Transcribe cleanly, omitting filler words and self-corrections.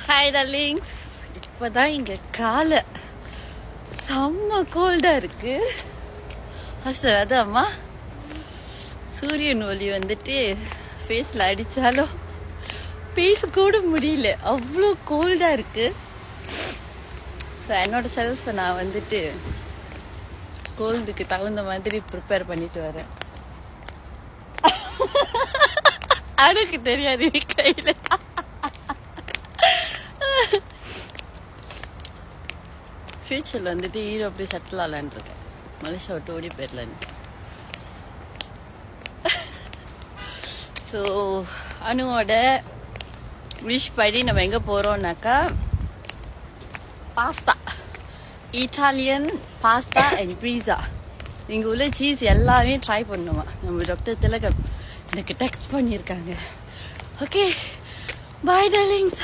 Hi darlings. இப்போதான் இங்கே காலை செம்ம கோல்டாக இருக்கு. அம்மா சூரியன் ஒளி வந்துட்டு ஃபேஸில் அடித்தாலும் பேசக்கூட முடியல, அவ்வளோ கோல்டாக இருக்கு. ஸோ என்னோட செல்ஃபை நான் வந்துட்டு கோல்டுக்கு தகுந்த மாதிரி ப்ரிப்பேர் பண்ணிட்டு வரேன். அடக்கு தெரியாது கையில். ஃபியூச்சரில் வந்துட்டு ஹீரோ அப்படி செட்டில் ஆகலான் இருக்கேன். மலேசியா விட்டு ஓடி போயிடலான்னு. ஸோ அனுவோட விஷ் படி நம்ம எங்கே போகிறோம்னாக்கா pasta, Italian pasta and pizza. இங்கே உள்ள சீஸ் எல்லாமே ட்ரை பண்ணுவோம். நம்ம டாக்டர் திலகம் எனக்கு டெக்ஸ்ட் பண்ணியிருக்காங்க. Okay bye darlings.